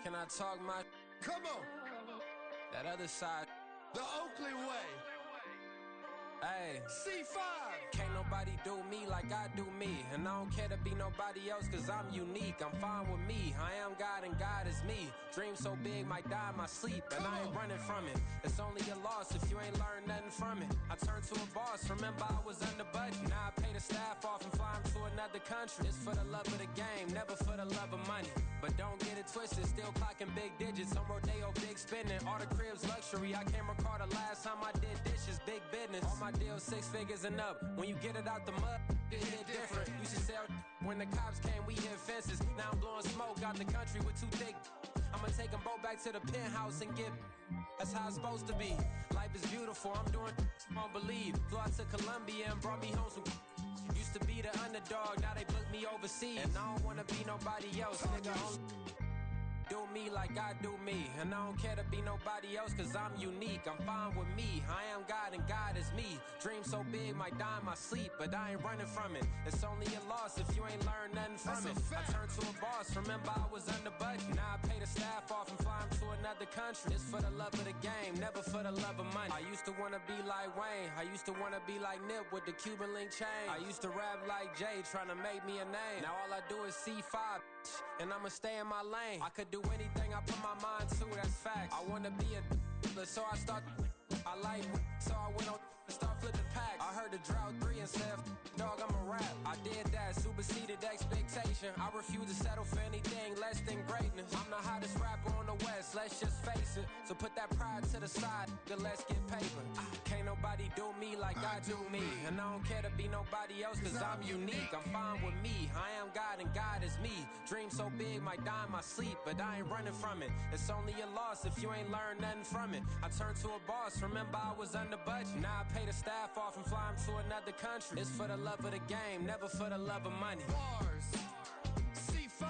Can I talk my? Come on. That other side. The Oakley way. Hey. C5. Can't nobody do me like I do me. And I don't care to be nobody else cause I'm unique. I'm fine with me. I am God and God is me. Dream so big might die in my sleep. And I ain't running from it. It's only a loss if you ain't learned nothing from it. I turned to a boss. Remember I was under budget. Now I pay the staff off and fly them to another country. It's for the love of the game, never for the love of money. But don't get it twisted, still clocking big digits. On Rodeo, big spending. All the cribs luxury. I can't recall the last time I did dishes. Big business. All my deals 6 figures and up. When you get it out the mud, it hit different. Used to sell when the cops came, we hit fences. Now I'm blowing smoke out the country with 2 thick. I'ma take them both back to the penthouse and get. That's how it's supposed to be. Life is beautiful, I'm doing won't believe. Flew out to Colombia and brought me home some. Used to be the underdog, now they book me overseas. And I don't wanna be nobody else, nigga. Do me like I do me. And I don't care to be nobody else cause I'm unique. I'm fine with me. I am God and God is me. Dream so big might die in my sleep. But I ain't running from it. It's only a loss if you ain't learned nothing from it. I turned to a boss. Remember I was under budget. Now I pay the staff off and fly them to another country. It's for the love of the game, never for the love of money. I used to wanna be like Wayne. I used to wanna be like Nip with the Cuban link chain. I used to rap like Jay trying to make me a name. Now all I do is C5 and I'ma stay in my lane. I could do anything I put my mind to, that's facts. I wanna be a so I start. I like so I went on and start flipping packs. I heard the drought 3 and said, dog, I'm a rap. I did that, superseded expectation. I refuse to settle for anything less than greatness. I'm the hottest rapper on the West, let's just face it. So put that pride to the side, then let's get paper. Can't nobody do me like I do me. And I don't care to be nobody else cause I'm unique. I'm fine with me, I am God and God is me. Dream so big might die in my sleep, but I ain't running from it. It's only a loss if you ain't learned nothing from it. I turned to a boss, remember I was under budget. Now I pay the staff off and fly them to another country. It's for the love of the game, never for the love of money. Bars. C5.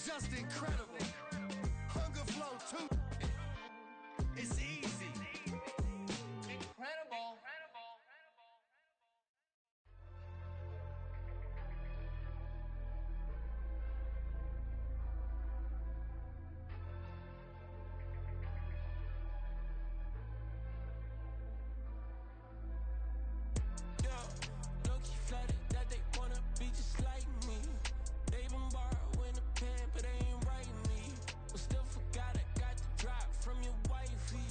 Just incredible. Hunger flow too. It's easy. Incredible. Flooded that they wanna be just like me. They been borrowing a pen, but they ain't writing me. But still forgot I got the drop from your wifey.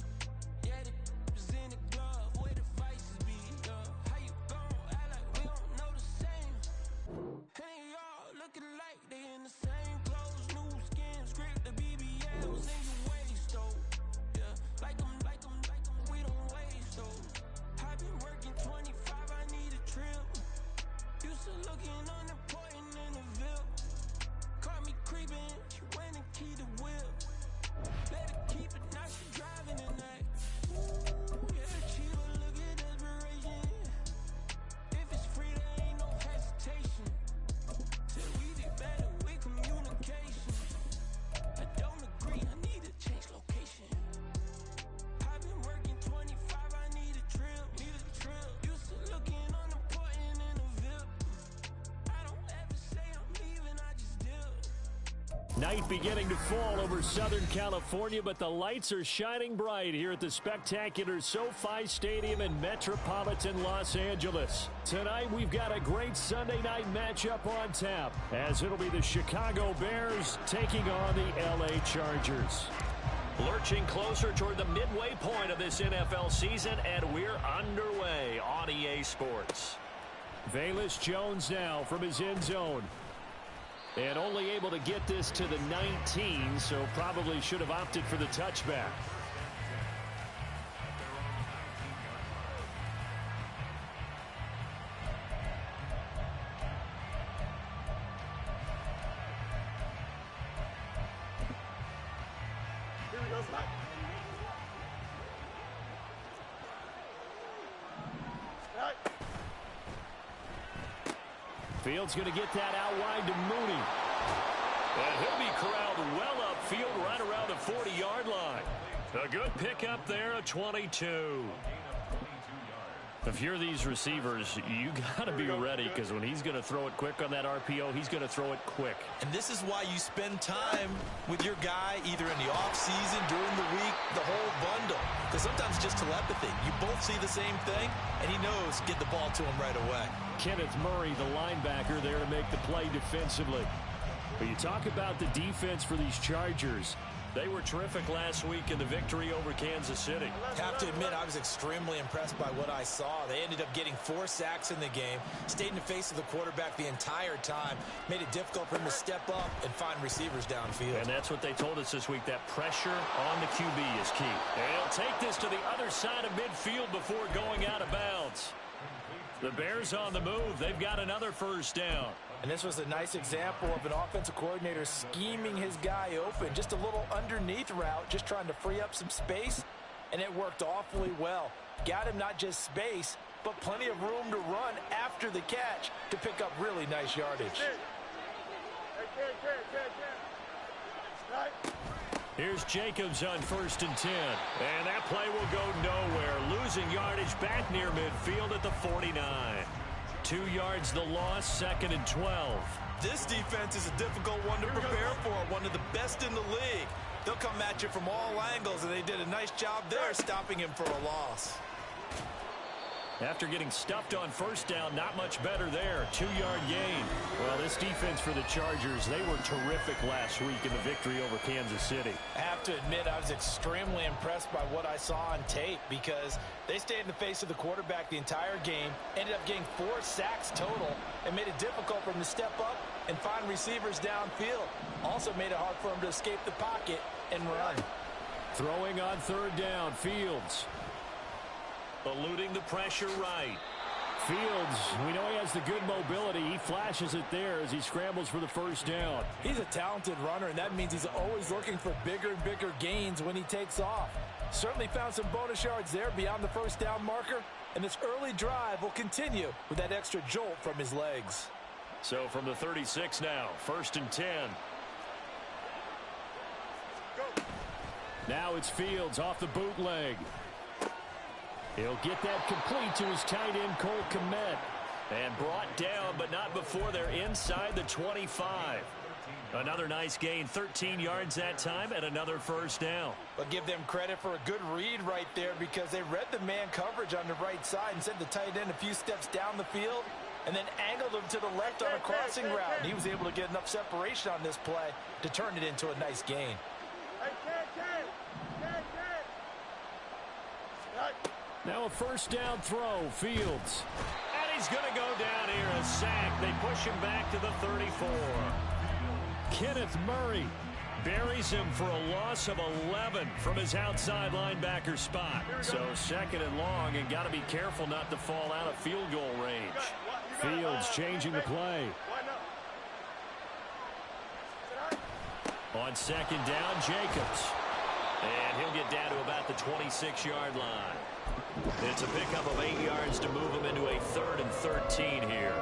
Yeah, the was in the glove, where the vices be. How you gon' act like we don't know the same? Hey, y'all looking like they in the same clothes, new skin, script, the BBLs in your waist, though. Yeah, like them, we don't waste, though. I've been working 25, I need a trip. Used to looking unimportant in the Ville. Caught me creeping, she went and keyed the wheel. Let her keep it, now she driving tonight. Ooh, yeah, she will look at desperation. If it's free, there ain't no hesitation. Said we be better with communication. I don't agree, I need to change location. I've been working 25, I need a trip. Used to looking unimportant in the Ville. I don't ever say I'm leaving, I just dip. Night beginning to fall over Southern California, but the lights are shining bright here at the spectacular SoFi Stadium in metropolitan Los Angeles. Tonight, we've got a great Sunday night matchup on tap, as it'll be the Chicago Bears taking on the LA Chargers. Lurching closer toward the midway point of this NFL season, and we're underway on EA Sports. Velus Jones now from his end zone. And only able to get this to the 19, so probably should have opted for the touchback. Fields going to get that out wide to Mooney. And he'll be corralled well upfield right around the 40-yard line. A good pickup there, a 22. If you're these receivers, you got to be ready, because when he's going to throw it quick on that RPO, he's going to throw it quick. And this is why you spend time with your guy either in the offseason, during the week, the whole bundle. Because sometimes it's just telepathy. You both see the same thing, and he knows get the ball to him right away. Kenneth Murray, the linebacker, there to make the play defensively. But you talk about the defense for these Chargers. They were terrific last week in the victory over Kansas City. Have to admit, I was extremely impressed by what I saw. They ended up getting 4 sacks in the game, stayed in the face of the quarterback the entire time, made it difficult for him to step up and find receivers downfield. And that's what they told us this week, that pressure on the QB is key. And he'll take this to the other side of midfield before going out of bounds. The Bears on the move. They've got another first down. And this was a nice example of an offensive coordinator scheming his guy open. Just a little underneath route, just trying to free up some space, and it worked awfully well. Got him not just space, but plenty of room to run after the catch to pick up really nice yardage. Here's Jacobs on 1st and 10. And that play will go nowhere. Losing yardage back near midfield at the 49. 2 yards the loss, 2nd and 12. This defense is a difficult one to prepare for, one of the best in the league. They'll come at you from all angles, and they did a nice job there stopping him for a loss. After getting stuffed on first down, not much better there. 2-yard gain. Well, this defense for the Chargers, they were terrific last week in the victory over Kansas City. I have to admit, I was extremely impressed by what I saw on tape, because they stayed in the face of the quarterback the entire game, ended up getting 4 sacks total, and made it difficult for him to step up and find receivers downfield. Also made it hard for him to escape the pocket and run. Throwing on 3rd down, Fields. Eluding the pressure right. Fields, we know he has the good mobility. He flashes it there as he scrambles for the first down. He's a talented runner, and that means he's always looking for bigger and bigger gains when he takes off. Certainly found some bonus yards there beyond the first down marker, and this early drive will continue with that extra jolt from his legs. So from the 36 now, 1st and 10. Now it's Fields off the bootleg. He'll get that complete to his tight end, Cole Kmet. And brought down, but not before they're inside the 25. Another nice gain, 13 yards that time, and another first down. But give them credit for a good read right there, because they read the man coverage on the right side and sent the tight end a few steps down the field and then angled him to the left on a crossing route. And he was able to get enough separation on this play to turn it into a nice gain. Now a first down throw, Fields. And he's going to go down here, a sack. They push him back to the 34. Kenneth Murray buries him for a loss of 11 from his outside linebacker spot. So 2nd and long, and got to be careful not to fall out of field goal range. Fields changing the play. On 2nd down, Jacobs. And he'll get down to about the 26-yard line. It's a pickup of 8 yards to move him into a 3rd and 13 here.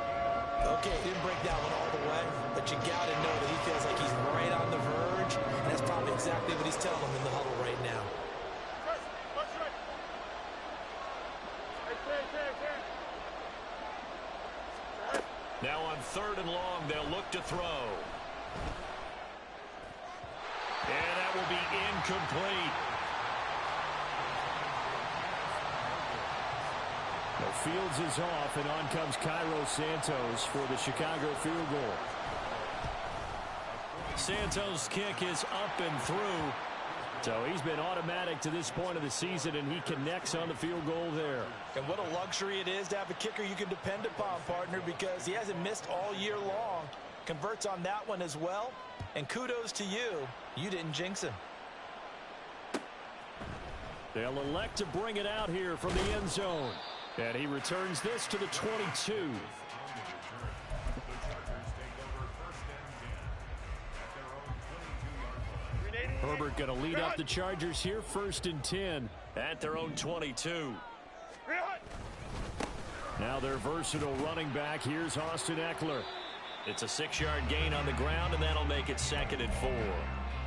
Okay, didn't break that one all the way, but you got to know that he feels like he's right on the verge, and that's probably exactly what he's telling him in the huddle right now. Now on 3rd and long, they'll look to throw. And that will be incomplete. Fields is off, and on comes Cairo Santos for the Chicago field goal. Santos' kick is up and through. So he's been automatic to this point of the season, and he connects on the field goal there. And what a luxury it is to have a kicker you can depend upon, partner, because he hasn't missed all year long. Converts on that one as well. And kudos to you. You didn't jinx him. They'll elect to bring it out here from the end zone. And he returns this to the 22. Herbert going to lead up the Chargers here, 1st and 10 at their own 22. Now their versatile running back. Here's Austin Eckler. It's a 6-yard gain on the ground, and that'll make it 2nd and 4.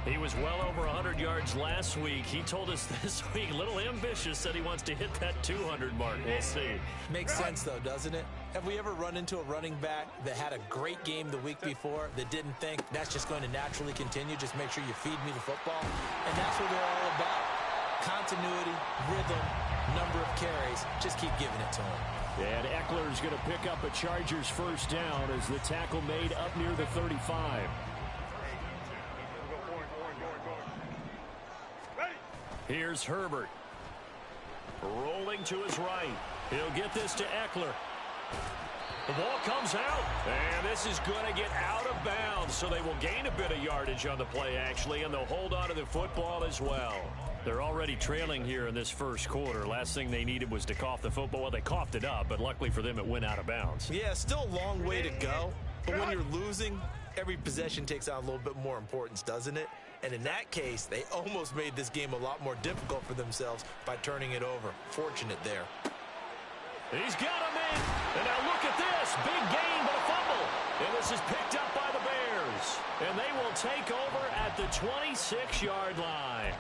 He was well over 100 yards last week. He told us this week, a little ambitious, said he wants to hit that 200 mark. We'll see. Makes sense, though, doesn't it? Have we ever run into a running back that had a great game the week before that didn't think that's just going to naturally continue? Just make sure you feed me the football. And that's what they're all about. Continuity, rhythm, number of carries. Just keep giving it to him. And Eckler's going to pick up a Chargers first down as the tackle made up near the 35. Here's Herbert. Rolling to his right. He'll get this to Eckler. The ball comes out, and this is going to get out of bounds, so they will gain a bit of yardage on the play, actually, and they'll hold on to the football as well. They're already trailing here in this first quarter. Last thing they needed was to cough the football. Well, they coughed it up, but luckily for them, it went out of bounds. Yeah, still a long way to go, but when you're losing, every possession takes on a little bit more importance, doesn't it? And in that case, they almost made this game a lot more difficult for themselves by turning it over. Fortunate there. He's got him in. And now look at this. Big gain, but a fumble. And this is picked up by the Bears. And they will take over at the 26-yard line.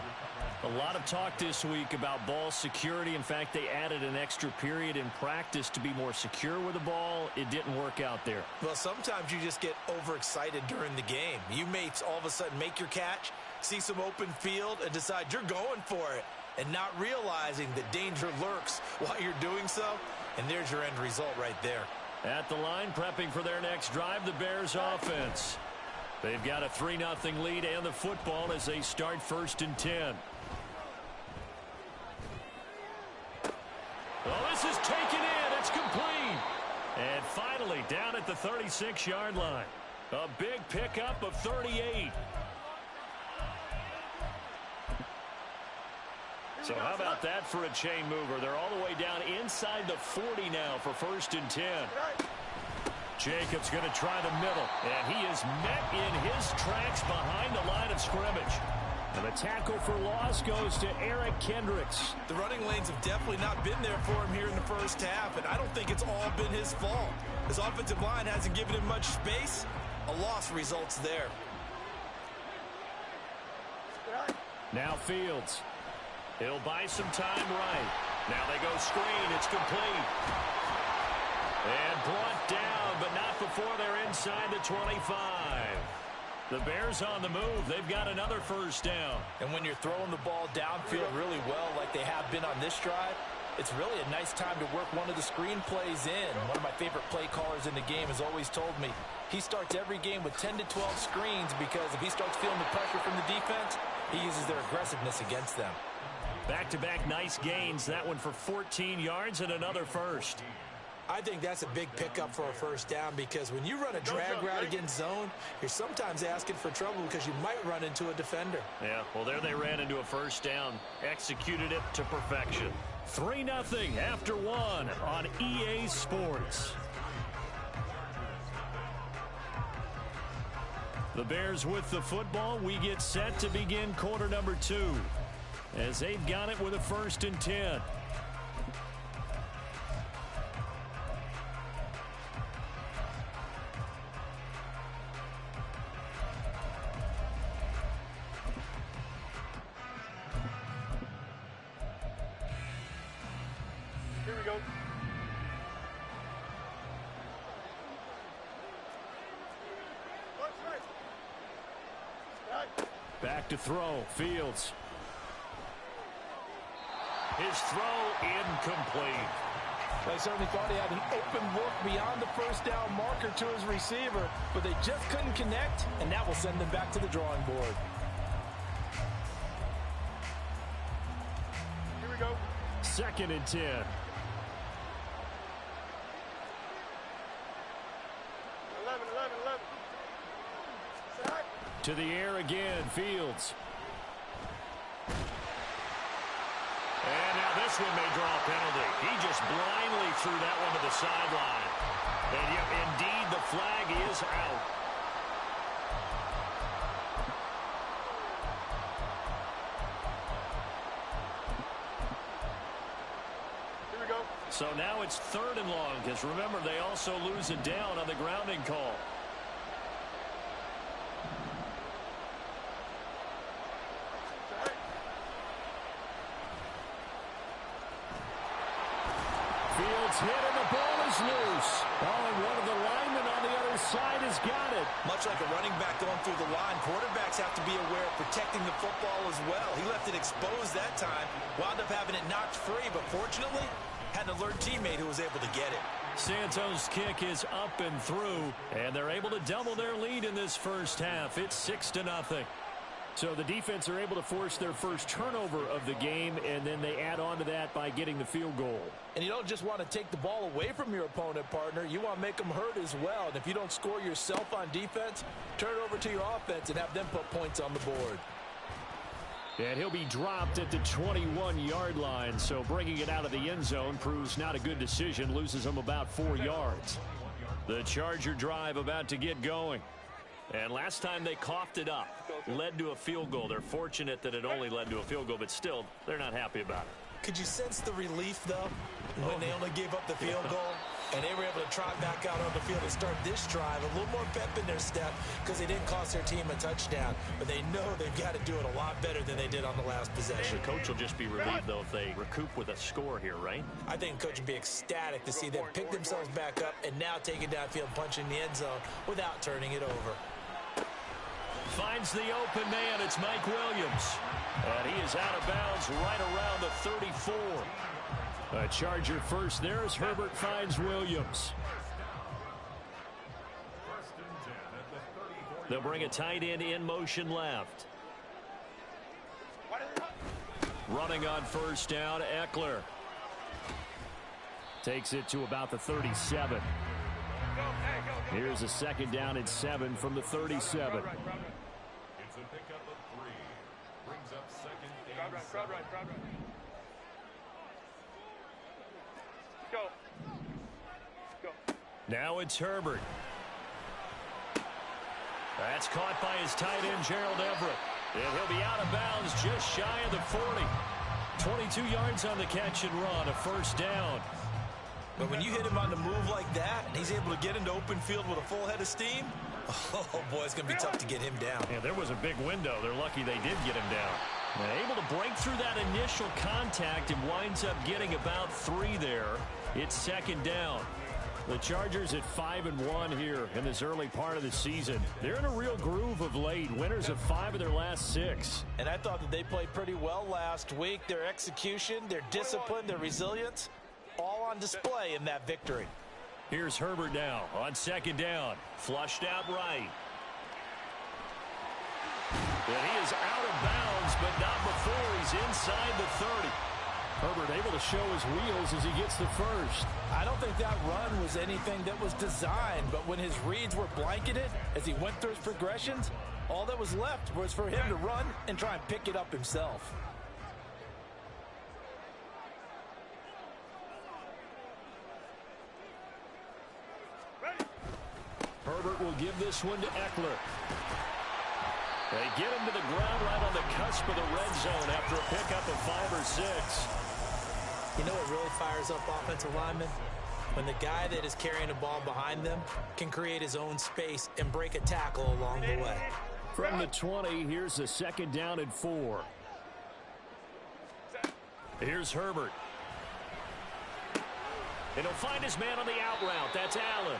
A lot of talk this week about ball security. In fact, they added an extra period in practice to be more secure with the ball. It didn't work out there. Well, sometimes you just get overexcited during the game. You may all of a sudden make your catch, see some open field, and decide you're going for it, and not realizing that danger lurks while you're doing so. And there's your end result right there. At the line, prepping for their next drive, the Bears offense. They've got a 3-0 lead and the football as they start 1st and 10. Oh, this is taken in. It's complete. And finally, down at the 36-yard line. A big pickup of 38. So how about that for a chain mover? They're all the way down inside the 40 now for 1st and 10. Jacobs going to try the middle. And he is met in his tracks behind the line of scrimmage. And the tackle for loss goes to Eric Kendricks. The running lanes have definitely not been there for him here in the first half, and I don't think it's all been his fault. His offensive line hasn't given him much space. A loss results there. Now Fields. He'll buy some time right. Now they go screen. It's complete. And brought down, but not before they're inside the 25. The Bears on the move. They've got another first down. And when you're throwing the ball downfield really well like they have been on this drive, it's really a nice time to work one of the screen plays in. One of my favorite play callers in the game has always told me he starts every game with 10 to 12 screens because if he starts feeling the pressure from the defense, he uses their aggressiveness against them. Back-to-back nice gains. That one for 14 yards and another first. I think that's a big pickup for a first down because when you run a drag route against zone, you're sometimes asking for trouble because you might run into a defender. Yeah, well, there they ran into a first down. Executed it to perfection. 3-0 after 1 on EA Sports. The Bears with the football. We get set to begin quarter number 2 as they've got it with a 1st and 10. Here we go. Back to throw. Fields. His throw incomplete. I certainly thought he had an open look beyond the first down marker to his receiver, but they just couldn't connect, and that will send them back to the drawing board. Here we go. 2nd and 10. 11. Sack. To the air again, Fields. And now this one may draw a penalty. He just blindly threw that one to the sideline. And yep, indeed, the flag is out. Here we go. So now it's 3rd and long, because remember, they also lose it down on the grounding call. hit, and the ball is loose. Oh, and one of the linemen on the other side has got it. Much like a running back going through the line, quarterbacks have to be aware of protecting the football as well. He left it exposed that time, wound up having it knocked free, but fortunately, had an alert teammate who was able to get it. Santos' kick is up and through, and they're able to double their lead in this first half. It's 6-0. So the defense are able to force their first turnover of the game, and then they add on to that by getting the field goal. And you don't just want to take the ball away from your opponent, partner. You want to make them hurt as well. And if you don't score yourself on defense, turn it over to your offense and have them put points on the board. And he'll be dropped at the 21-yard line, so bringing it out of the end zone proves not a good decision, loses him about 4 yards. The Charger drive about to get going. And last time they coughed it up, led to a field goal. They're fortunate that it only led to a field goal, but still, they're not happy about it. Could you sense the relief, though, when they only gave up the field goal? And they were able to trot back out on the field and start this drive. A little more pep in their step because they didn't cost their team a touchdown. But they know they've got to do it a lot better than they did on the last possession. The coach will just be relieved, though, if they recoup with a score here, right? I think the coach would be ecstatic to see them pick themselves back up and now take it downfield, punch in the end zone without turning it over. Finds the open man. It's Mike Williams. And he is out of bounds right around the 34. A Charger first there as Herbert finds Williams. They'll bring a tight end in motion left. Running on first down, Eckler. Takes it to about the 37. Here's a second down and 7 from the 37. It's a pickup of 3. Brings up second and 7. Go. Now it's Herbert. That's caught by his tight end, Gerald Everett. And he'll be out of bounds just shy of the 40. 22 yards on the catch and run, a first down. But when you hit him on the move like that, and he's able to get into open field with a full head of steam, oh, boy, it's going to be tough to get him down. Yeah, there was a big window. They're lucky they did get him down. And able to break through that initial contact and winds up getting about 3 there. It's second down. The Chargers at 5-1 here in this early part of the season. They're in a real groove of late. Winners of 5 of their last 6. And I thought that they played pretty well last week. Their execution, their discipline, their resilience, all on display in that victory. Here's Herbert now on second down. Flushed out right. And he is out of bounds, but not before he's inside the 30. Herbert able to show his wheels as he gets the first. I don't think that run was anything that was designed, but when his reads were blanketed as he went through his progressions, all that was left was for him to run and try and pick it up himself. Herbert will give this one to Eckler. They get him to the ground right on the cusp of the red zone after a pickup of 5 or 6. You know what really fires up offensive linemen? When the guy that is carrying the ball behind them can create his own space and break a tackle along the way. From the 20, here's a second down and 4. Here's Herbert. And he'll find his man on the out route. That's Allen.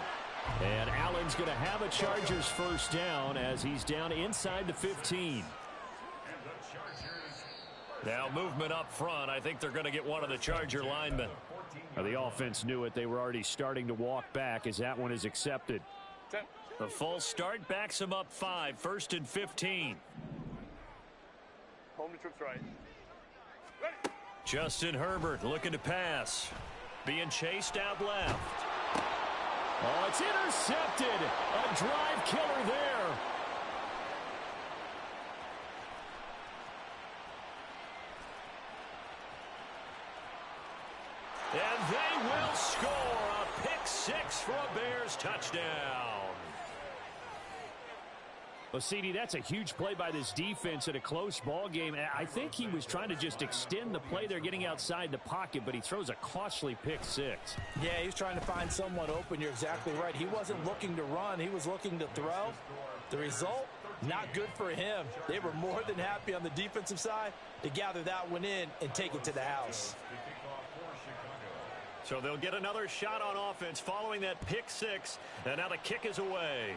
And Allen's going to have a Chargers first down as he's down inside the 15. Now movement up front. I think they're going to get one of the Charger linemen. The offense knew it. They were already starting to walk back as that one is accepted. The false start backs him up 5. First and 15. Home to troops right. Justin Herbert looking to pass. Being chased out left. Oh, it's intercepted. A drive killer there. And they will score a pick 6 for a Bears touchdown. Well, CD, that's a huge play by this defense in a close ball game. I think he was trying to just extend the play. They're getting outside the pocket, but he throws a costly pick 6. Yeah, he's trying to find someone open. You're exactly right. He wasn't looking to run. He was looking to throw. The result, not good for him. They were more than happy on the defensive side to gather that one in and take it to the house. So they'll get another shot on offense following that pick six. And now the kick is away.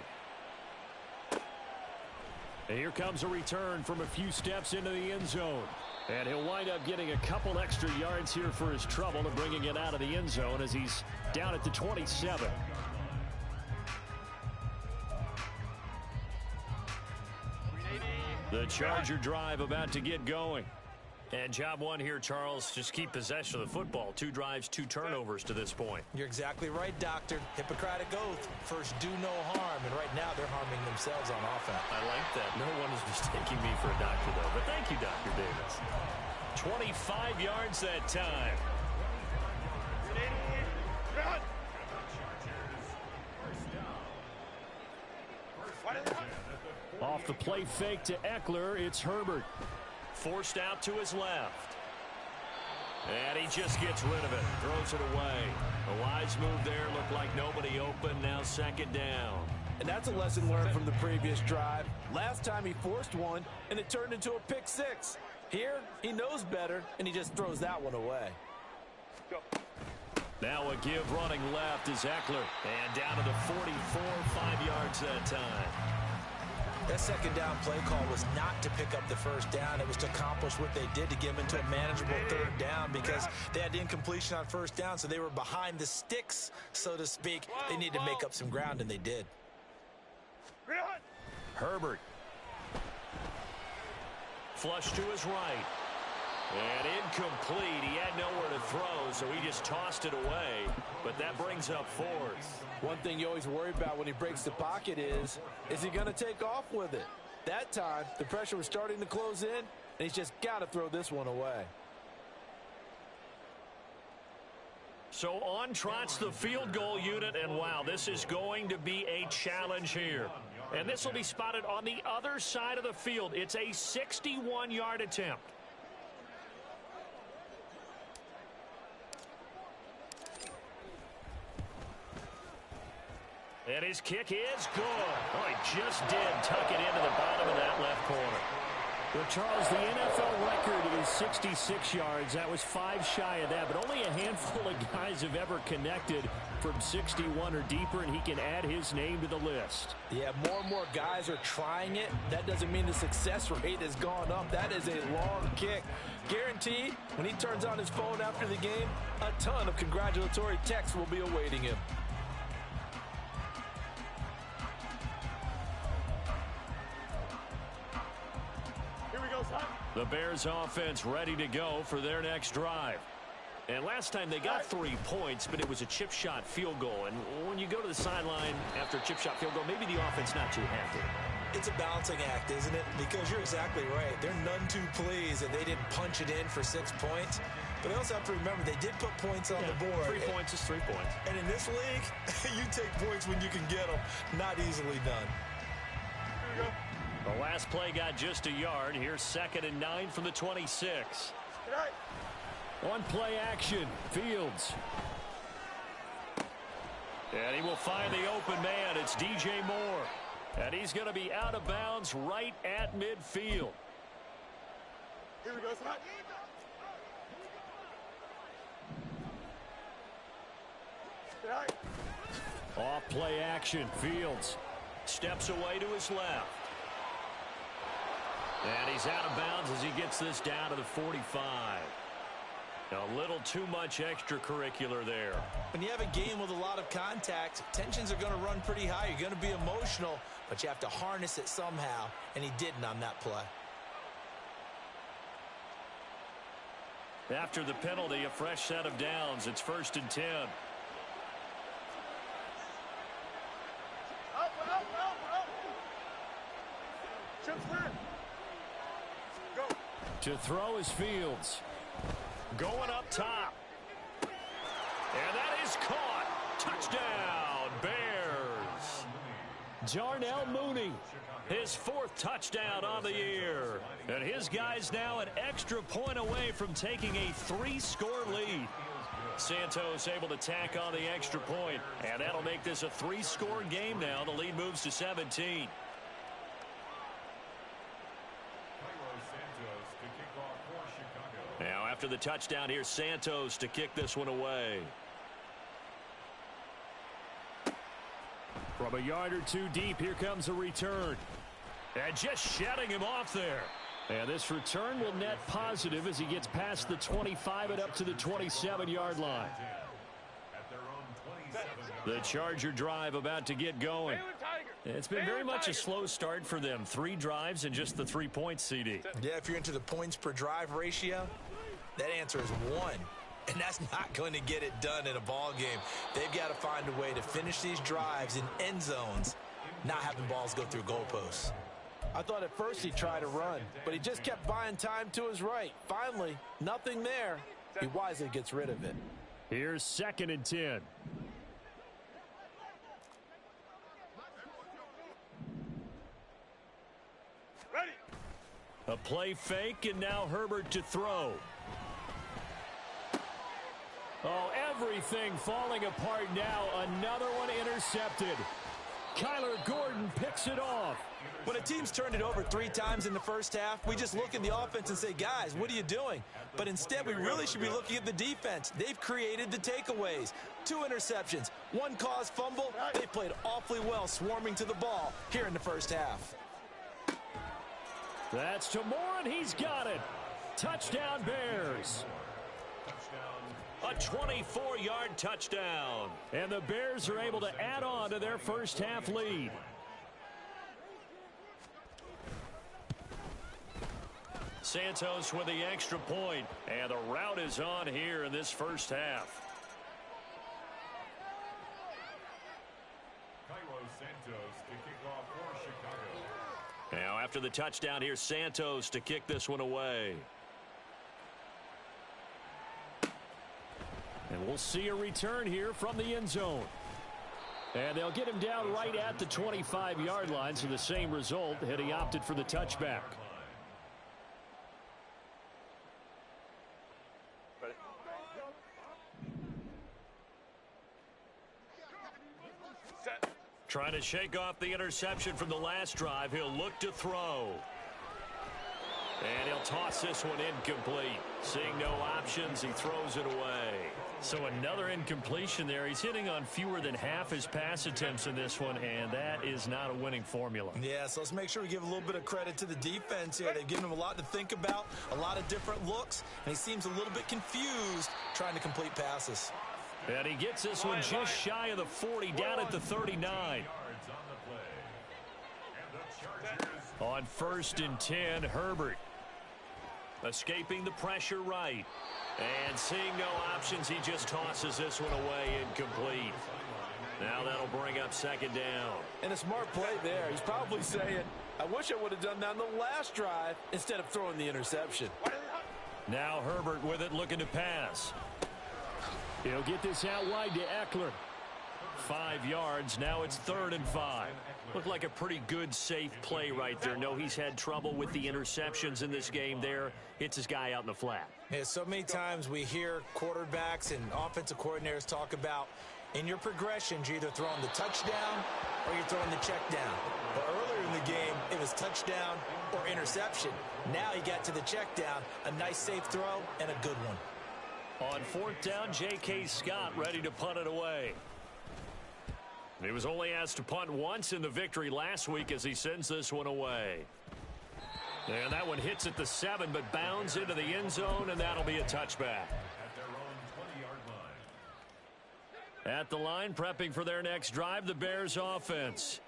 And here comes a return from a few steps into the end zone. And he'll wind up getting a couple extra yards here for his trouble and bringing it out of the end zone as he's down at the 27. The Charger drive about to get going. And job one here, Charles, just keep possession of the football. 2 drives, 2 turnovers to this point. You're exactly right, Doctor. Hippocratic oath. First, do no harm. And right now, they're harming themselves on offense. I like that. No one is mistaking me for a doctor, though. But thank you, Dr. Davis. 25 yards that time. Off the play fake to Eckler, it's Herbert. Forced out to his left. And he just gets rid of it. Throws it away. A wise move there. Looked like nobody open. Now second down. And that's a lesson learned from the previous drive. Last time he forced one, and it turned into a pick six. Here, he knows better, and he just throws that one away. Now a give running left is Eckler. And down to the 44, 5 yards that time. That second down play call was not to pick up the first down. It was to accomplish what they did to get them into a manageable third down because they had incompletion on first down, so they were behind the sticks, so to speak. They needed to make up some ground, and they did. Herbert. Flush to his right. And incomplete. He had nowhere to throw, so he just tossed it away. But that brings up fourth. One thing you always worry about when he breaks the pocket is he going to take off with it? That time, the pressure was starting to close in, and he's just got to throw this one away. So on trots the field goal unit, and wow, this is going to be a challenge here. And this will be spotted on the other side of the field. It's a 61-yard attempt. And his kick is good. Oh, he just did tuck it into the bottom of that left corner. Well, Charles, the NFL record is 66 yards. That was 5 shy of that, but only a handful of guys have ever connected from 61 or deeper, and he can add his name to the list. Yeah, more and more guys are trying it. That doesn't mean the success rate has gone up. That is a long kick. Guaranteed, when he turns on his phone after the game, a ton of congratulatory texts will be awaiting him. The Bears offense ready to go for their next drive. And last time they got 3 points, but it was a chip shot field goal. And when you go to the sideline after a chip shot field goal, maybe the offense not too happy. It's a balancing act, isn't it? Because you're exactly right. They're none too pleased that they didn't punch it in for 6 points. But they also have to remember they did put points on the board. 3 points is 3 points. And in this league, you take points when you can get them. Not easily done. Here we go. The last play got just a yard. Here's 2nd and 9 from the 26. On play action, Fields. And he will find the open man. It's DJ Moore. And he's going to be out of bounds right at midfield. Here we go, son. Off play action, Fields. Steps away to his left. And he's out of bounds as he gets this down to the 45. A little too much extracurricular there. When you have a game with a lot of contact, tensions are going to run pretty high. You're going to be emotional, but you have to harness it somehow, and he didn't on that play. After the penalty, a fresh set of downs. It's 1st and 10. To throw is Fields. Going up top. And that is caught. Touchdown, Bears. Darnell Mooney, his 4th touchdown on the year. And his guys now an extra point away from taking a 3-score lead. Santos able to tack on the extra point. And that'll make this a 3-score game now. The lead moves to 17. Now after the touchdown, here's Santos to kick this one away. From a yard or two deep, here comes a return. And just shutting him off there. And this return will net positive as he gets past the 25 and up to the 27-yard line. The Charger drive about to get going. It's been very much a slow start for them. 3 drives and just the 3 points, CD. Yeah, if you're into the points per drive ratio, that answer is 1. And that's not going to get it done in a ball game. They've got to find a way to finish these drives in end zones, not having balls go through goalposts. I thought at first he tried to run, but he just kept buying time to his right. Finally, nothing there. He wisely gets rid of it. Here's 2nd and 10. Ready. A play fake, and now Herbert to throw. Oh, everything falling apart now. Another one intercepted. Kyler Gordon picks it off. When a team's turned it over 3 times in the first half, we just look at the offense and say, guys, what are you doing? But instead, we really should be looking at the defense. They've created the takeaways. 2 interceptions, 1 caused fumble. They played awfully well swarming to the ball here in the first half. That's to Moore, and he's got it. Touchdown, Bears. A 24-yard touchdown. And the Bears are able to add on to their first half lead. Santos with the extra point, and the route is on here in this first half. Now after the touchdown, here's Santos to kick this one away. And we'll see a return here from the end zone. And they'll get him down right at the 25-yard line, so the same result had he opted for the touchback. Trying to shake off the interception from the last drive. He'll look to throw. And he'll toss this one incomplete. Seeing no options, he throws it away. So another incompletion there. He's hitting on fewer than half his pass attempts in this one, and that is not a winning formula. Yeah, so let's make sure we give a little bit of credit to the defense here. They've given him a lot to think about, a lot of different looks, and he seems a little bit confused trying to complete passes. And he gets this one just shy of the 40, down at the 39. On 1st and 10, Herbert. Escaping the pressure right. And seeing no options, he just tosses this one away incomplete. Now that'll bring up 2nd down. And a smart play there. He's probably saying, I wish I would have done that on the last drive instead of throwing the interception. Now Herbert with it, looking to pass. He'll get this out wide to Eckler. 5 yards. Now it's 3rd and 5. Looked like a pretty good, safe play right there. No, he's had trouble with the interceptions in this game there. Hits his guy out in the flat. Yeah, so many times we hear quarterbacks and offensive coordinators talk about in your progressions, you're either throwing the touchdown or you're throwing the check down. But earlier in the game, it was touchdown or interception. Now he got to the check down, a nice safe throw and a good one. On 4th down, J.K. Scott ready to punt it away. He was only asked to punt once in the victory last week as he sends this one away. And that one hits at the 7, but bounds into the end zone, and that'll be a touchback. At the line, prepping for their next drive, the Bears offense.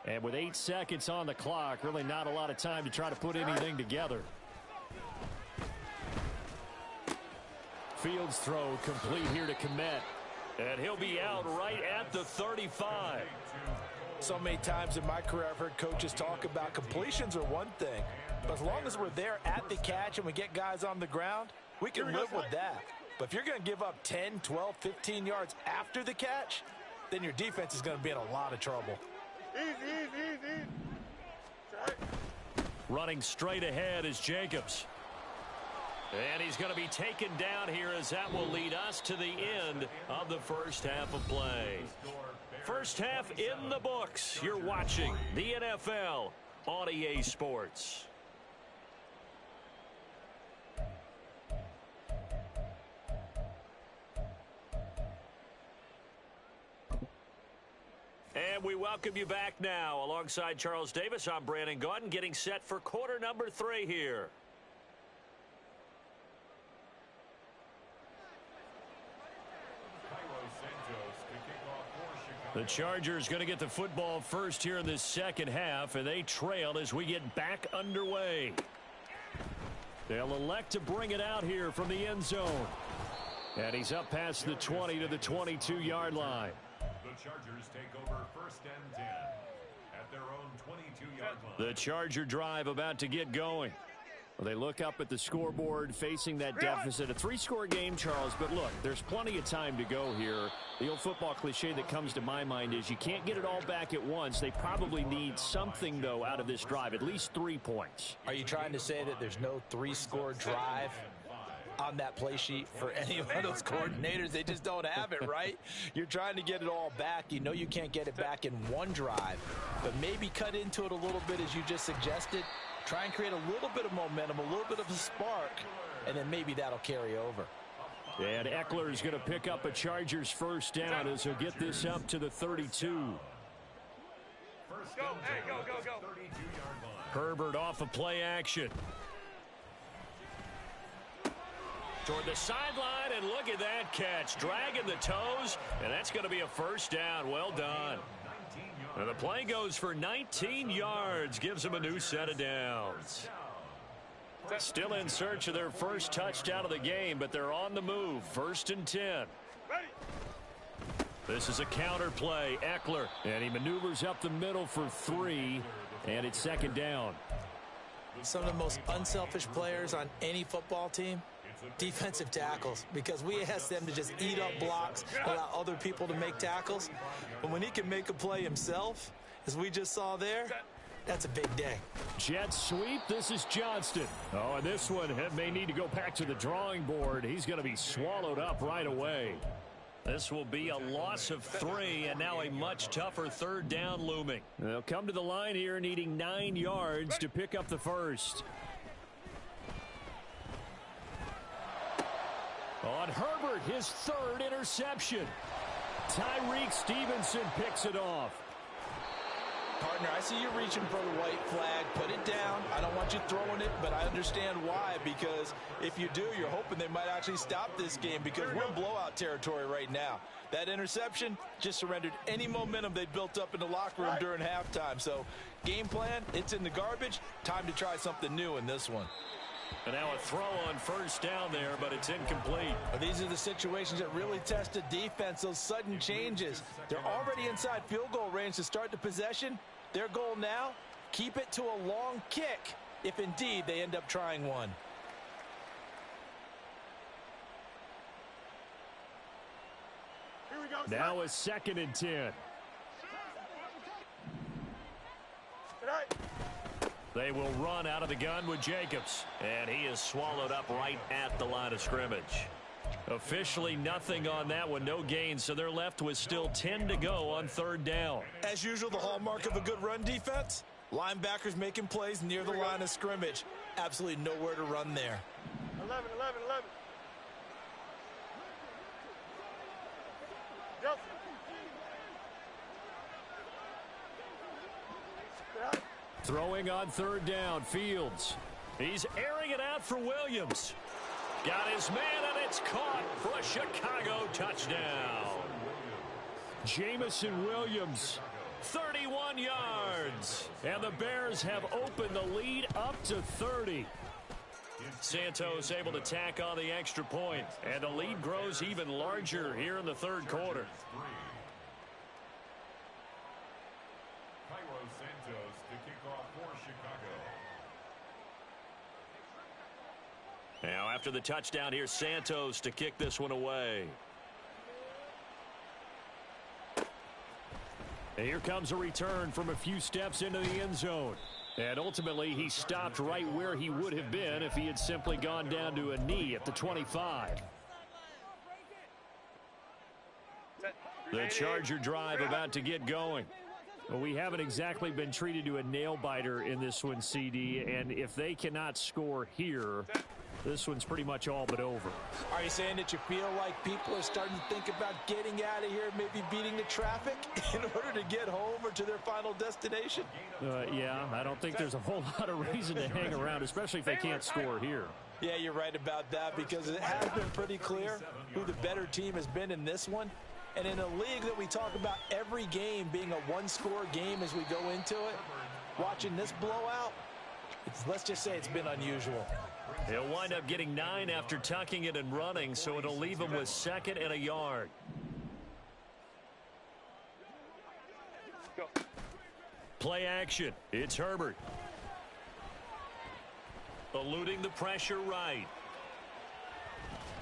And with 8 seconds on the clock, really not a lot of time to try to put anything together. Fields throw complete here to Kmet. And he'll be out right at the 35. So many times in my career I've heard coaches talk about completions are one thing, but as long as we're there at the catch and we get guys on the ground, we can live with that. But if you're going to give up 10, 12, 15 yards after the catch, then your defense is going to be in a lot of trouble. Easy. Running straight ahead is Jacobs. And he's going to be taken down here as that will lead us to the end of the first half of play. First half in the books. You're watching the NFL on EA Sports. And we welcome you back now. Alongside Charles Davis, I'm Brandon Gaudin, getting set for quarter number 3 here. The Chargers going to get the football first here in this second half, and they trail as we get back underway. They'll elect to bring it out here from the end zone. And he's up past the 20 to the 22-yard line. The Chargers take over first and 10 at their own 22-yard line. The Charger drive about to get going. Well, they look up at the scoreboard facing that deficit. A 3-score game, Charles, but look, there's plenty of time to go here. The old football cliche that comes to my mind is you can't get it all back at once. They probably need something, though, out of this drive, at least 3 points. Are you trying to say that there's no 3-score drive on that play sheet for any of those coordinators? They just don't have it, right? You're trying to get it all back. You know you can't get it back in one drive, but maybe cut into it a little bit as you just suggested. Try and create a little bit of momentum, a little bit of a spark, and then maybe that'll carry over. And Eckler is going to pick up a Chargers first down as he'll get this up to the 32. Go, hey, go, go, go. Herbert off of play action. Toward the sideline, and look at that catch. Dragging the toes, and that's going to be a first down. Well done. And the play goes for 19 yards, gives them a new set of downs. Still in search of their first touchdown of the game, but they're on the move. First and 10. This is a counter play. Eckler, and he maneuvers up the middle for 3, and it's second down. Some of the most unselfish players on any football team, defensive tackles, because we ask them to just eat up blocks, allow other people to make tackles. But when he can make a play himself, as we just saw there, that's a big day. Jet sweep. This is Johnston. Oh, and this one may need to go back to the drawing board. He's going to be swallowed up right away. This will be a loss of 3, and now a much tougher third down looming. They'll come to the line here needing 9 yards to pick up the first. On Herbert, his 3rd interception. Tyreek Stevenson picks it off. Partner, I see you reaching for the white flag. Put it down. I don't want you throwing it, but I understand why, because if you do, you're hoping they might actually stop this game, because we're in blowout territory right now. That interception just surrendered any momentum they built up in the locker room during halftime. So game plan, it's in the garbage. Time to try something new in this one. And now a throw on first down there, but it's incomplete. But these are the situations that really test the defense, those sudden changes. They're already inside field goal range to start the possession. Their goal now, keep it to a long kick, if indeed they end up trying one. Here we go. Now a 2nd and 10. Tonight. They will run out of the gun with Jacobs, and he is swallowed up right at the line of scrimmage. Officially nothing on that one, no gain, so they're left with still 10 to go on 3rd down. As usual, the hallmark of a good run defense, linebackers making plays near the line of scrimmage. Absolutely nowhere to run there. 11. Justin. Throwing on 3rd down, Fields. He's airing it out for Williams. Got his man, and it's caught for a Chicago touchdown. Jamison Williams, 31 yards. And the Bears have opened the lead up to 30. Santos able to tack on the extra point, and the lead grows even larger here in the 3rd quarter. Now after the touchdown, here's Santos to kick this one away. And here comes a return from a few steps into the end zone. And ultimately, he stopped right where he would have been if he had simply gone down to a knee at the 25. The Charger drive about to get going. Well, we haven't exactly been treated to a nail-biter in this one, CD, and if they cannot score here, This one's pretty much all but over. Are you saying that you feel like people are starting to think about getting out of here, maybe beating the traffic in order to get home or to their final destination? Yeah, I don't think there's a whole lot of reason to hang around, especially if they can't score here. Yeah, you're right about that, because it has been pretty clear who the better team has been in this one. And in a league that we talk about every game being a one-score game as we go into it, watching this blowout, let's just say it's been unusual. He'll wind up getting 9 after tucking it and running, so it'll leave him with 2nd and a yard. Go. Play action. It's Herbert. Eluding the pressure right.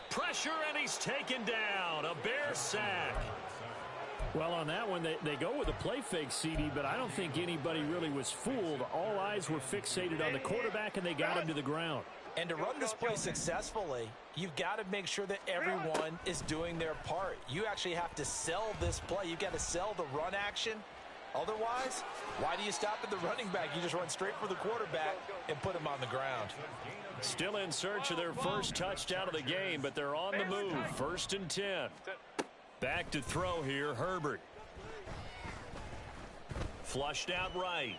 Pressure, and he's taken down. A Bear sack. Well, on that one, they go with a play fake, CD, but I don't think anybody really was fooled. All eyes were fixated on the quarterback, and they got him to the ground. And to run this play successfully, you've got to make sure that everyone is doing their part. You actually have to sell this play. You've got to sell the run action. Otherwise, why do you stop at the running back? You just run straight for the quarterback and put him on the ground. Still in search of their first touchdown of the game, but they're on the move. 1st and 10. Back to throw here, Herbert. Flushed out right.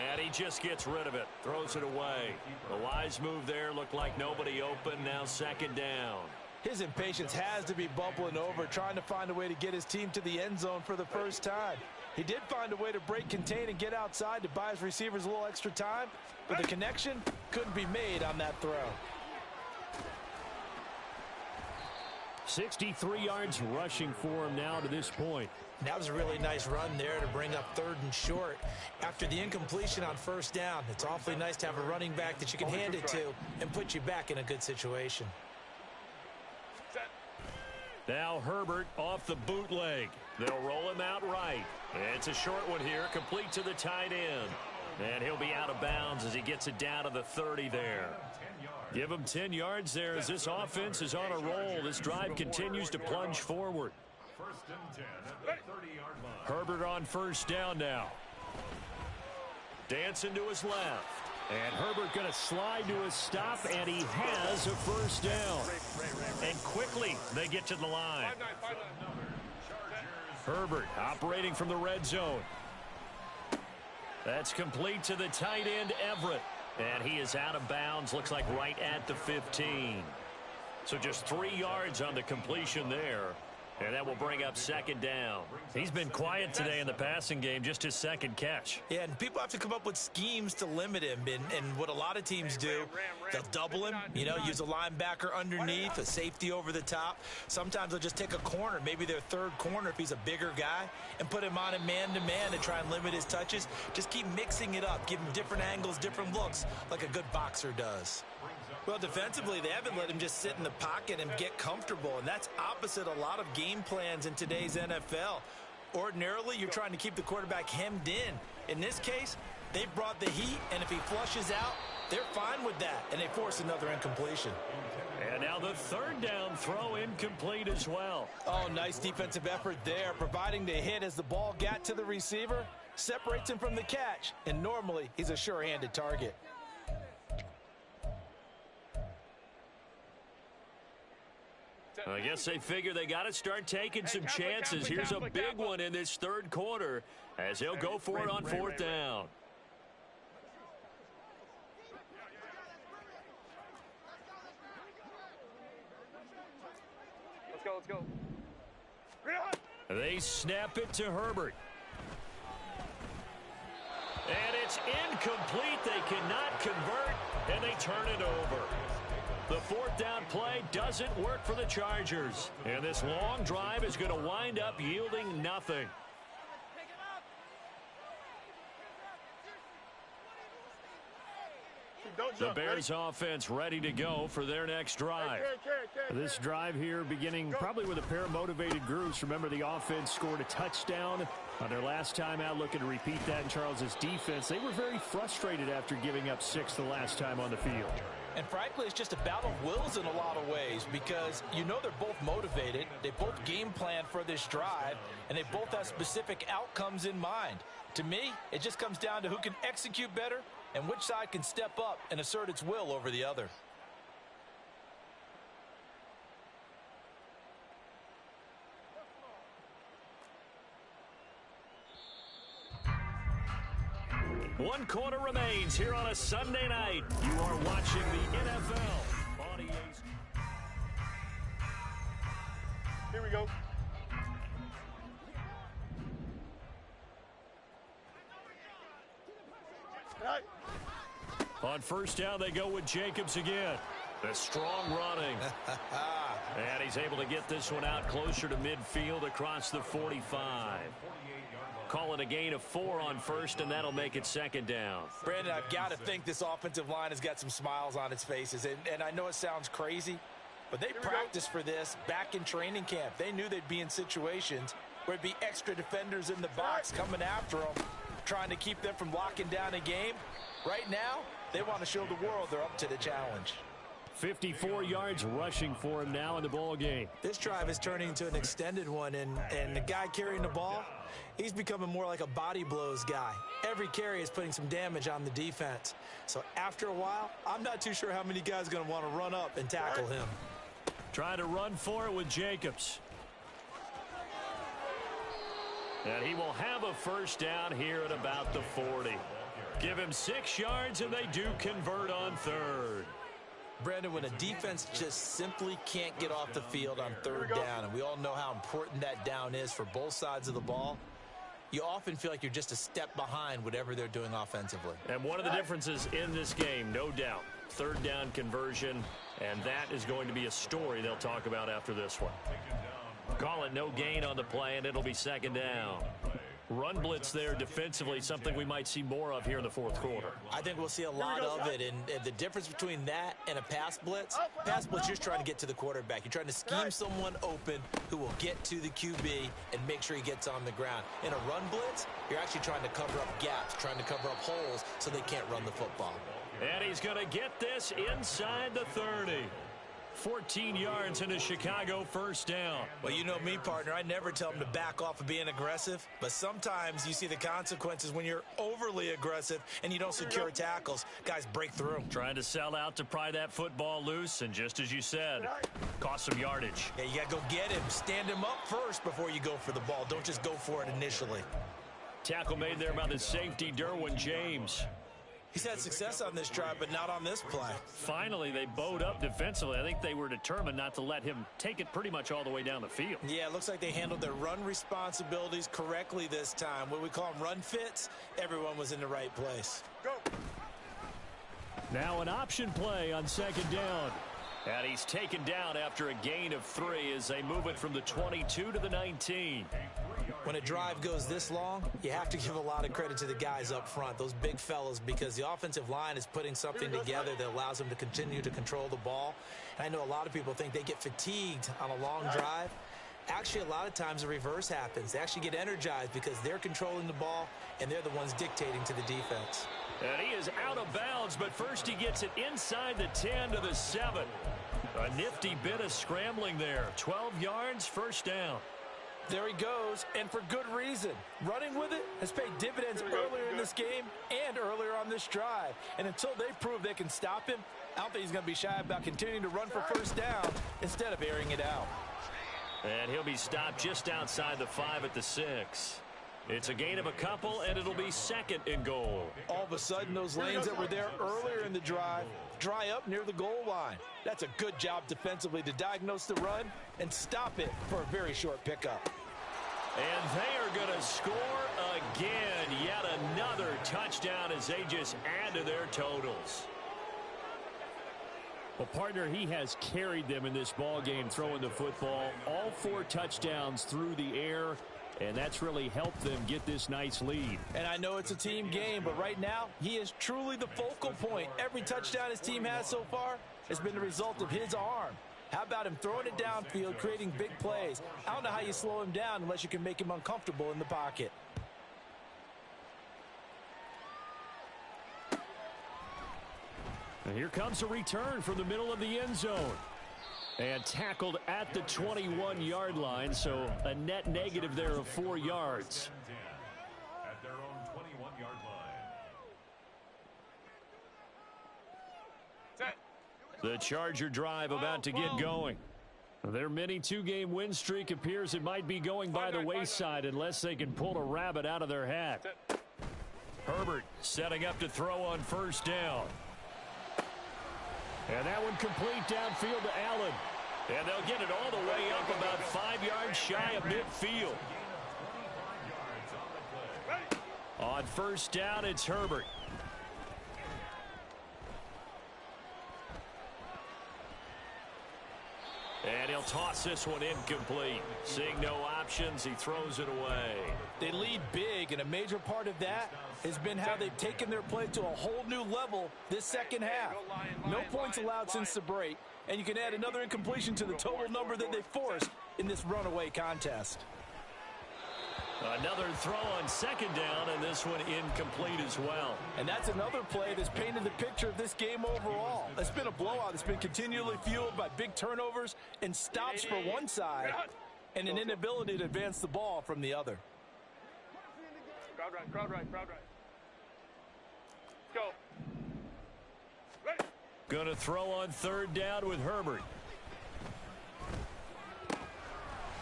And he just gets rid of it. Throws it away. The wise move there. Looked like nobody open. Now 2nd down. His impatience has to be bubbling over, trying to find a way to get his team to the end zone for the first time. He did find a way to break contain and get outside to buy his receivers a little extra time, but the connection couldn't be made on that throw. 63 yards rushing for him now to this point. That was a really nice run there to bring up 3rd and short. After the incompletion on 1st down, it's awfully nice to have a running back that you can hand it to and put you back in a good situation. Now Herbert off the bootleg. They'll roll him out right. It's a short one here, complete to the tight end. And he'll be out of bounds as he gets it down to the 30 there. Give him 10 yards there as this offense is on a roll. This drive continues to plunge forward. 1st and 10 at the 30-yard line. Herbert on 1st down now. Dancing to his left. And Herbert going to slide to a stop, and he has a 1st down. And quickly they get to the line. Herbert operating from the red zone. That's complete to the tight end, Everett. And he is out of bounds, looks like right at the 15. So just 3 yards on the completion there. And that will bring up 2nd down. He's been quiet today in the passing game, just his 2nd catch. Yeah, and people have to come up with schemes to limit him. And what a lot of teams do, they'll double him, use a linebacker underneath, a safety over the top. Sometimes they'll just take a corner, maybe their 3rd corner if he's a bigger guy, and put him on a man-to-man and try and limit his touches. Just keep mixing it up, give him different angles, different looks, like a good boxer does. Well, defensively, they haven't let him just sit in the pocket and get comfortable, and that's opposite a lot of game plans in today's NFL. Ordinarily, you're trying to keep the quarterback hemmed in. In this case, they brought the heat, and if he flushes out, they're fine with that, and they force another incompletion. And now the 3rd down throw incomplete as well. Oh, nice defensive effort there, providing the hit as the ball got to the receiver, separates him from the catch, and normally he's a sure-handed target. I guess they figure they got to start taking some chances. Here's a big one in this 3rd quarter as he'll go for it on 4th down. Let's go. They snap it to Herbert. And it's incomplete. They cannot convert, and they turn it over. The 4th down play doesn't work for the Chargers. And this long drive is going to wind up yielding nothing. The Bears offense ready to go for their next drive. This drive here beginning probably with a pair of motivated groups. Remember, the offense scored a touchdown on their last time out, looking to repeat that in Charles's defense. They were very frustrated after giving up 6 the last time on the field. And frankly, it's just a battle of wills in a lot of ways because they're both motivated. They both game plan for this drive, and they both have specific outcomes in mind. To me, it just comes down to who can execute better and which side can step up and assert its will over the other. One quarter remains here on a Sunday night. You are watching the NFL on EA. Here we go. On first down, they go with Jacobs again. The strong running. And he's able to get this one out closer to midfield across the 45. Call it a gain of 4 on first, and that'll make it second down. Brandon, I've got to think this offensive line has got some smiles on its faces. And I know it sounds crazy, but they practiced for this back in training camp. They knew they'd be in situations where it'd be extra defenders in the box coming after them, trying to keep them from locking down a game. Right now, they want to show the world they're up to the challenge. 54 yards rushing for him now in the ball game. This drive is turning into an extended one, and the guy carrying the ball, he's becoming more like a body blows guy. Every carry is putting some damage on the defense. So after a while, I'm not too sure how many guys are going to want to run up and tackle him. Trying to run for it with Jacobs. And he will have a first down here at about the 40. Give him 6 yards, and they do convert on third. Brandon, when a defense just simply can't get off the field on third down, and we all know how important that down is for both sides of the ball, you often feel like you're just a step behind whatever they're doing offensively. And one of the differences in this game, no doubt, third down conversion, and that is going to be a story they'll talk about after this one. Call it no gain on the play, and it'll be second down. Run blitz there defensively, something we might see more of here in the fourth quarter. I think we'll see a lot of it, and the difference between that and a pass blitz, you're just trying to get to the quarterback. You're trying to scheme someone open who will get to the QB and make sure he gets on the ground. In a run blitz, you're actually trying to cover up gaps, trying to cover up holes so they can't run the football. And he's going to get this inside the 30. 14 yards and a Chicago first down. Well, you know me, partner. I never tell them to back off of being aggressive, but sometimes you see the consequences when you're overly aggressive and you don't secure tackles. Guys break through. Trying to sell out to pry that football loose, and just as you said, cost some yardage. Yeah, you got to go get him. Stand him up first before you go for the ball. Don't just go for it initially. Tackle made there by the safety, Derwin James. He's had success on this drive, but not on this play. Finally, they bowed up defensively. I think they were determined not to let him take it pretty much all the way down the field. Yeah, it looks like they handled their run responsibilities correctly this time. What we call them run fits, everyone was in the right place. Go. Now an option play on second down. And he's taken down after a gain of 3 as they move it from the 22 to the 19. When a drive goes this long, you have to give a lot of credit to the guys up front, those big fellas, because the offensive line is putting something together that allows them to continue to control the ball. And I know a lot of people think they get fatigued on a long drive. Actually, a lot of times the reverse happens. They actually get energized because they're controlling the ball, and they're the ones dictating to the defense. And he is out of bounds, but first he gets it inside the 10 to the 7. A nifty bit of scrambling there. 12 yards, first down. There he goes, and for good reason. Running with it has paid dividends earlier in this game and earlier on this drive. And until they prove they can stop him, I don't think he's going to be shy about continuing to run for first down instead of airing it out. And he'll be stopped just outside the 5 at the 6. It's a gain of a couple, and it'll be second and goal. All of a sudden, those lanes that were there earlier in the drive dry up near the goal line. That's a good job defensively to diagnose the run and stop it for a very short pickup. And they are going to score again. Yet another touchdown as they just add to their totals. Well, partner, he has carried them in this ball game throwing the football. All 4 touchdowns through the air. And that's really helped them get this nice lead. And I know it's a team game, but right now, he is truly the focal point. Every touchdown his team has so far has been the result of his arm. How about him throwing it downfield, creating big plays? I don't know how you slow him down unless you can make him uncomfortable in the pocket. And here comes a return from the middle of the end zone. And tackled at the 21-yard line, so a net negative there of 4 yards. At their own 21-yard The Charger drive about to get going. Their mini two-game win streak appears it might be going by the wayside unless they can pull a rabbit out of their hat. Herbert setting up to throw on first down. And that one complete downfield to Allen. And they'll get it all the way up about 5 yards shy of midfield. On first down, it's Herbert. And he'll toss this one incomplete. Seeing no options, he throws it away. They lead big, and a major part of that has been how they've taken their play to a whole new level this second half. No points allowed since the break, and you can add another incompletion to the total number that they forced in this runaway contest. Another throw on second down, and this one incomplete as well. And that's another play that's painted the picture of this game overall. It's been a blowout. It's been continually fueled by big turnovers and stops for one side and an inability to advance the ball from the other. Crowd right, crowd right, crowd right. Go. Ready. Going to throw on third down with Herbert.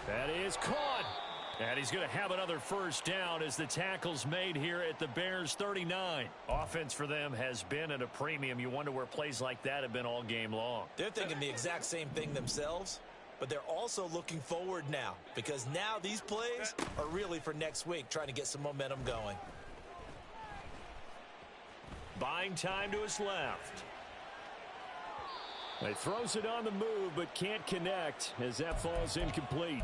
That is caught. And he's going to have another first down as the tackle's made here at the Bears 39. Offense for them has been at a premium. You wonder where plays like that have been all game long. They're thinking the exact same thing themselves, but they're also looking forward now because now these plays are really for next week, trying to get some momentum going. Buying time to his left. He throws it on the move but can't connect as that falls incomplete.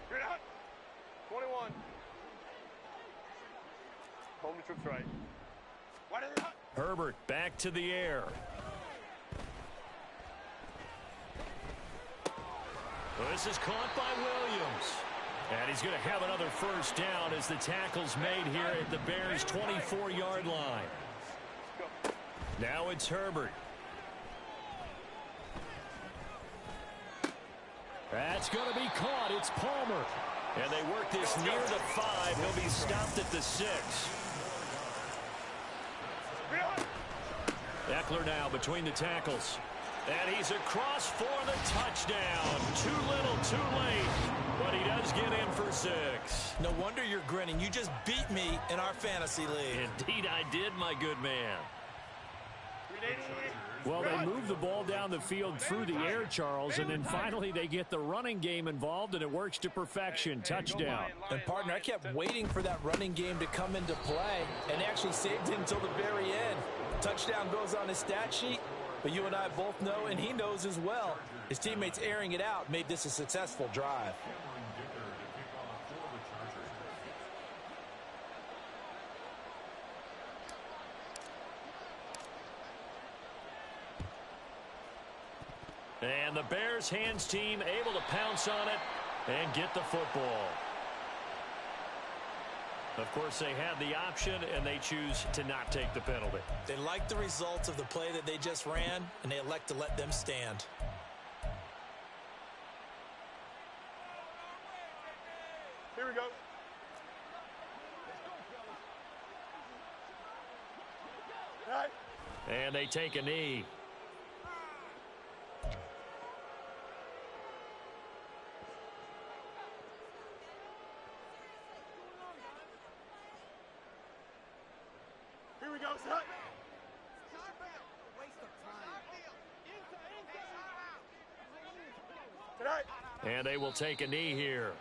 You're out. 21. Home to troops right. Why did they not? Herbert back to the air. This is caught by Williams. And he's going to have another first down as the tackle's made here at the Bears' 24-yard line. Now it's Herbert. That's going to be caught. It's Palmer. And they work this near the 5. He'll be stopped at the 6. Eckler now between the tackles. And he's across for the touchdown. Too little, too late. But he does get in for 6. No wonder you're grinning. You just beat me in our fantasy league. Indeed I did, my good man. Well, they move the ball down the field through the air, Charles, and then finally they get the running game involved, and it works to perfection. Touchdown. And, partner, I kept waiting for that running game to come into play and actually saved it until the very end. Touchdown goes on his stat sheet, but you and I both know, and he knows as well, his teammates airing it out made this a successful drive. And the Bears hands team able to pounce on it and get the football. Of course, they had the option, and they choose to not take the penalty. They like the results of the play that they just ran, and they elect to let them stand. Here we go. Right. And they take a knee. Here we go, son. Tonight. And they will take a knee here.